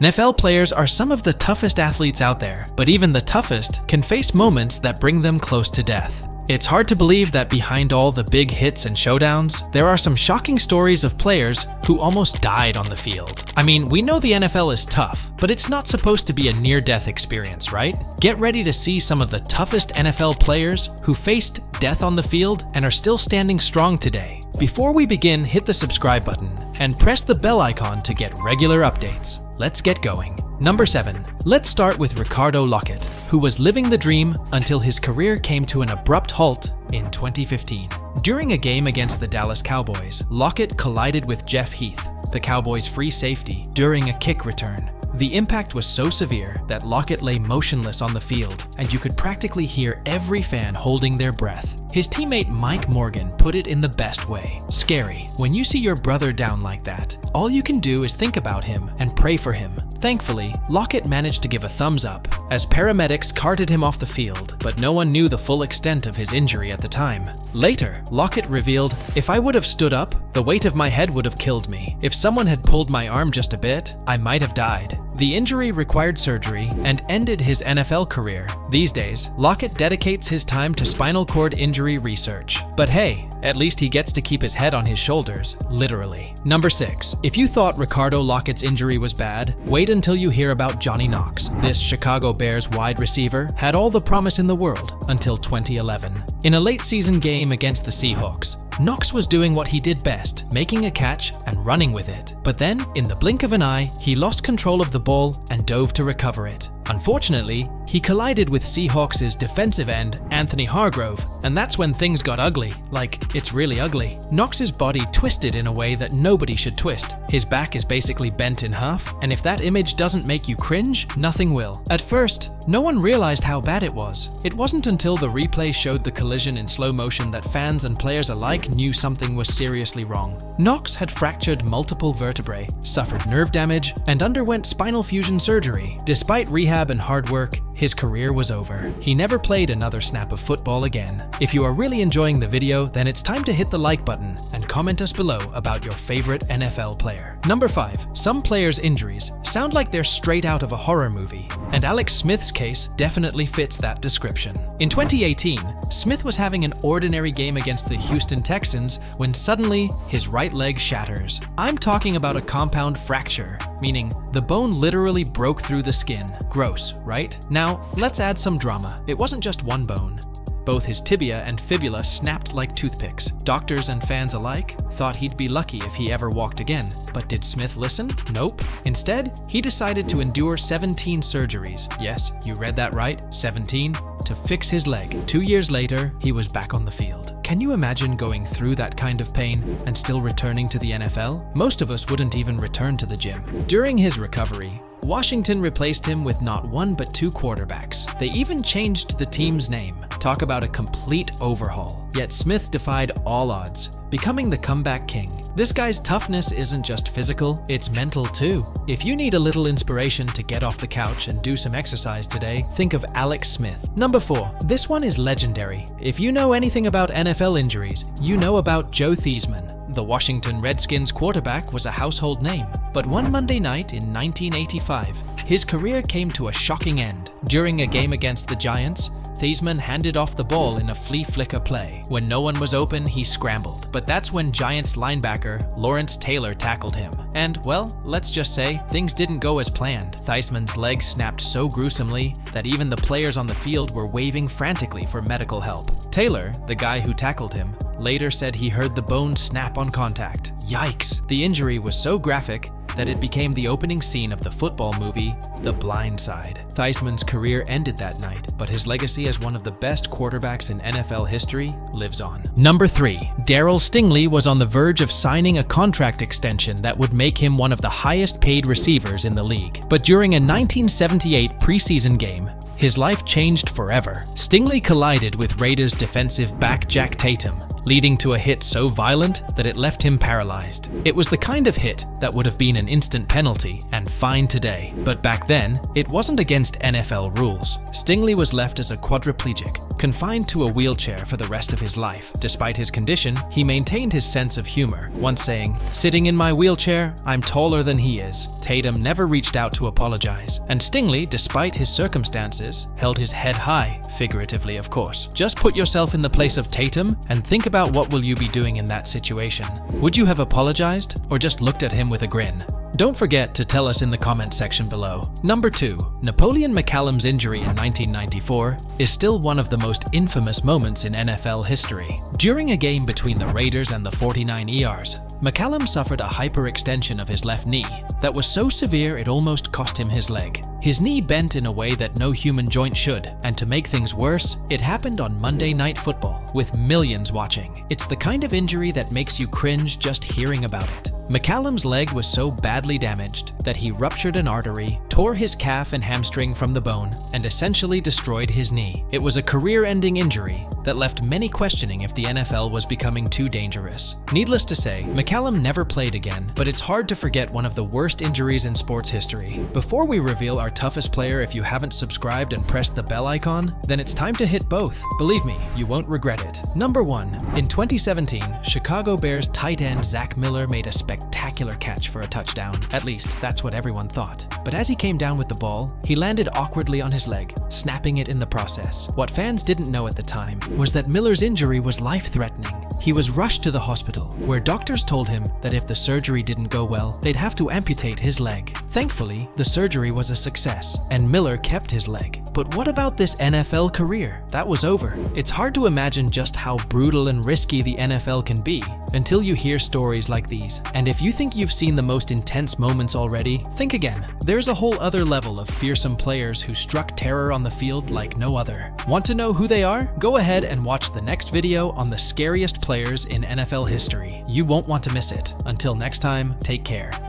NFL players are some of the toughest athletes out there, but even the toughest can face moments that bring them close to death. It's hard to believe that behind all the big hits and showdowns, there are some shocking stories of players who almost died on the field. I mean, we know the NFL is tough, but it's not supposed to be a near-death experience, right? Get ready to see some of the toughest NFL players who faced death on the field and are still standing strong today. Before we begin, hit the subscribe button and press the bell icon to get regular updates. Let's get going. Number 7. Let's start with Ricardo Lockett, who was living the dream until his career came to an abrupt halt in 2015. During a game against the Dallas Cowboys, Lockett collided with Jeff Heath, the Cowboys' free safety, during a kick return. The impact was so severe that Lockett lay motionless on the field, and you could practically hear every fan holding their breath. His teammate Mike Morgan put it in the best way. Scary. When you see your brother down like that, all you can do is think about him and pray for him. Thankfully, Lockett managed to give a thumbs up as paramedics carted him off the field, but no one knew the full extent of his injury at the time. Later, Lockett revealed, "If I would have stood up, the weight of my head would have killed me. If someone had pulled my arm just a bit, I might have died." The injury required surgery and ended his NFL career. These days, Lockett dedicates his time to spinal cord injury research. But hey, at least he gets to keep his head on his shoulders, literally. Number 6. If you thought Ricardo Lockett's injury was bad, wait until you hear about Johnny Knox. This Chicago Bears wide receiver had all the promise in the world until 2011. In a late season game against the Seahawks, Knox was doing what he did best, making a catch and running with it. But then, in the blink of an eye, he lost control of the ball and dove to recover it. Unfortunately, he collided with Seahawks' defensive end, Anthony Hargrove, and that's when things got ugly. Like, it's really ugly. Knox's body twisted in a way that nobody should twist. His back is basically bent in half, and if that image doesn't make you cringe, nothing will. At first, no one realized how bad it was. It wasn't until the replay showed the collision in slow motion that fans and players alike knew something was seriously wrong. Knox had fractured multiple vertebrae, suffered nerve damage, and underwent spinal fusion surgery. Despite rehab and hard work, his career was over. He never played another snap of football again. If you are really enjoying the video, then it's time to hit the like button and comment us below about your favorite NFL player. Number 5. Some players' injuries sound like they're straight out of a horror movie, and Alex Smith's case definitely fits that description. In 2018, Smith was having an ordinary game against the Houston Texans when suddenly his right leg shatters. I'm talking about a compound fracture, meaning the bone literally broke through the skin. Gross, right? Now, let's add some drama. It wasn't just one bone. Both his tibia and fibula snapped like toothpicks. Doctors and fans alike thought he'd be lucky if he ever walked again. But did Smith listen? Nope. Instead, he decided to endure 17 surgeries. Yes, you read that right, 17, to fix his leg. 2 years later, he was back on the field. Can you imagine going through that kind of pain and still returning to the NFL? Most of us wouldn't even return to the gym. During his recovery, Washington replaced him with not one but 2 quarterbacks. They even changed the team's name. Talk about a complete overhaul. Yet Smith defied all odds, becoming the comeback king. This guy's toughness isn't just physical, it's mental too. If you need a little inspiration to get off the couch and do some exercise today, think of Alex Smith. Number 4. This one is legendary. If you know anything about NFL injuries, you know about Joe Theismann. The Washington Redskins quarterback was a household name, but one Monday night in 1985, his career came to a shocking end. During a game against the Giants, Theismann handed off the ball in a flea flicker play. When no one was open, he scrambled. But that's when Giants linebacker Lawrence Taylor tackled him. And, well, let's just say, things didn't go as planned. Theismann's leg snapped so gruesomely that even the players on the field were waving frantically for medical help. Taylor, the guy who tackled him, later said he heard the bone snap on contact. Yikes! The injury was so graphic that it became the opening scene of the football movie, The Blind Side. Theismann's career ended that night, but his legacy as one of the best quarterbacks in NFL history lives on. Number 3. Daryl Stingley was on the verge of signing a contract extension that would make him one of the highest paid receivers in the league. But during a 1978 preseason game, his life changed forever. Stingley collided with Raiders defensive back Jack Tatum, leading to a hit so violent that it left him paralyzed. It was the kind of hit that would have been an instant penalty and fine today, but back then, it wasn't against NFL rules. Stingley was left as a quadriplegic, confined to a wheelchair for the rest of his life. Despite his condition, he maintained his sense of humor, once saying, "Sitting in my wheelchair, I'm taller than he is." Tatum never reached out to apologize, and Stingley, despite his circumstances, held his head high, figuratively of course. Just put yourself in the place of Tatum and think about what will you be doing in that situation. Would you have apologized or just looked at him with a grin? Don't forget to tell us in the comment section below. Number 2. Napoleon McCallum's injury in 1994 is still one of the most infamous moments in NFL history. During a game between the Raiders and the 49ers, McCallum suffered a hyperextension of his left knee that was so severe it almost cost him his leg. His knee bent in a way that no human joint should, and to make things worse, it happened on Monday Night Football, with millions watching. It's the kind of injury that makes you cringe just hearing about it. McCallum's leg was so badly damaged that he ruptured an artery, tore his calf and hamstring from the bone, and essentially destroyed his knee. It was a career-ending injury that left many questioning if the NFL was becoming too dangerous. Needless to say, McCallum never played again, but it's hard to forget one of the worst injuries in sports history. Before we reveal our toughest player, if you haven't subscribed and pressed the bell icon, then it's time to hit both. Believe me, you won't regret it. Number 1. In 2017, Chicago Bears tight end Zack Miller made a spectacular catch for a touchdown. At least, that's what everyone thought. But as he came down with the ball, he landed awkwardly on his leg, snapping it in the process. What fans didn't know at the time was that Miller's injury was life-threatening. He was rushed to the hospital, where doctors told him that if the surgery didn't go well, they'd have to amputate his leg. Thankfully, the surgery was a success, and Miller kept his leg. But what about this NFL career? That was over. It's hard to imagine just how brutal and risky the NFL can be until you hear stories like these. And if you think you've seen the most intense moments already, think again. There's a whole other level of fearsome players who struck terror on the field like no other. Want to know who they are? Go ahead and watch the next video on the scariest players in NFL history. You won't want to miss it. Until next time, take care.